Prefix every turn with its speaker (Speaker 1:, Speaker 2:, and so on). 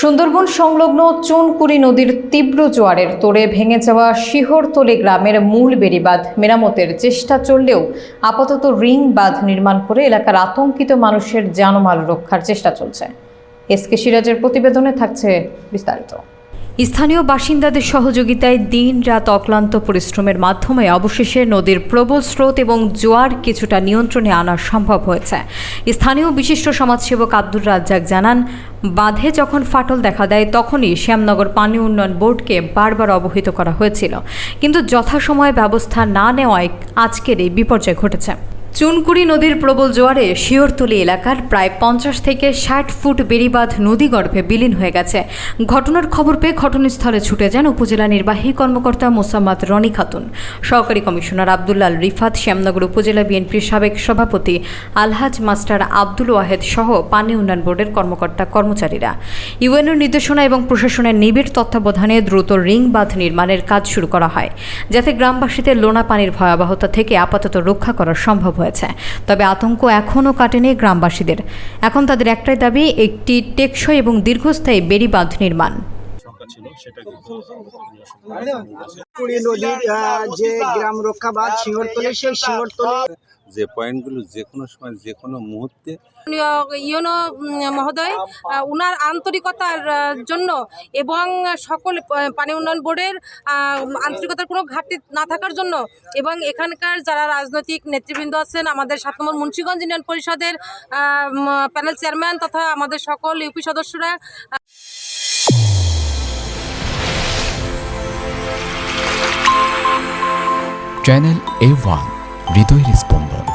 Speaker 1: সুন্দরবন সংলগ্ন চুনকুড়ি নদীর তীব্র জোয়ারের তোড়ে ভেঙে যাওয়া শিহরতলী গ্রামের মূল বেড়িবাঁধ মেরামতের চেষ্টা চললেও আপাতত রিং বাঁধ নির্মাণ করে এলাকার আতঙ্কিত মানুষের জানমাল রক্ষার চেষ্টা চলছে। এসকে সিরাজের প্রতিবেদনে থাকছে বিস্তারিত। স্থানীয় বাসিন্দাদের সহযোগিতায় দিন-রাত অক্লান্ত পরিশ্রমের মাধ্যমে অবশেষে নদীর প্রবল স্রোত এবং জোয়ার কিছুটা নিয়ন্ত্রণে আনা সম্ভব হয়েছে। স্থানীয় বিশিষ্ট সমাজসেবক আব্দুর রাজ্জাক জানান, বাঁধে যখন ফাটল দেখা দেয় তখনই শ্যামনগর পানি উন্নয়ন বোর্ডকে বারবার অবহিত করা হয়েছিল, কিন্তু যথাসময়ে ব্যবস্থা না নেওয়ায় আজকের এই বিপর্যয় ঘটেছে। চুনকুড়ি নদীর প্রবল জোয়ারে শিহরতলী এলাকার প্রায় 50 থেকে 60 ফুট বেড়িবাঁধ নদীগর্ভে বিলীন হয়ে গেছে। ঘটনার খবর পেয়ে ঘটনাস্থলে ছুটে যান উপজেলা নির্বাহী কর্মকর্তা মোসাম্মদ রনি খাতুন, সহকারী কমিশনার আব্দুল্লাল রিফাত, শ্যামনগর উপজেলা বিএনপির সাবেক সভাপতি আলহাজ মাস্টার আব্দুল ওয়াহেদ সহ পানি উন্নয়ন বোর্ডের কর্মকর্তা কর্মচারীরা। ইউএনওর নির্দেশনা এবং প্রশাসনের নিবিড় তত্ত্বাবধানে দ্রুত রিং বাঁধ নির্মাণের কাজ শুরু করা হয়, যাতে গ্রামবাসীদের লোনা পানির ভয়াবহতা থেকে আপাতত রক্ষা করা সম্ভব হয়েছে। তবে আতঙ্ক এখনও কাটেনি গ্রামবাসীদের। এখন তাদের একটাই দাবি, একটি টেকসই এবং দীর্ঘস্থায়ী বেড়িবাঁধ নির্মাণ।
Speaker 2: যে গ্রাম রক্ষা বাঁধ শিহরতলী, সেই শিহরতলী
Speaker 3: যে পয়েন্টগুলো যে কোনো সময় যে কোনো মুহূর্তে
Speaker 4: ইউনো মহোদয় উনার আন্তরিকতার জন্য এবং সকল পানি উন্নয়ন বোর্ডের আন্তরিকতার কোনো ঘাটতি না থাকার জন্য এবং এখানকার যারা রাজনৈতিক নেতৃবৃন্দ আছেন, আমাদের 7 নম্বর মুন্সিগঞ্জ ইউনিয়ন পরিষদের প্যানেল চেয়ারম্যান তথা আমাদের সকল ইউপি সদস্যরা।
Speaker 5: চ্যানেল A1 হৃদয়ের স্পন্দন।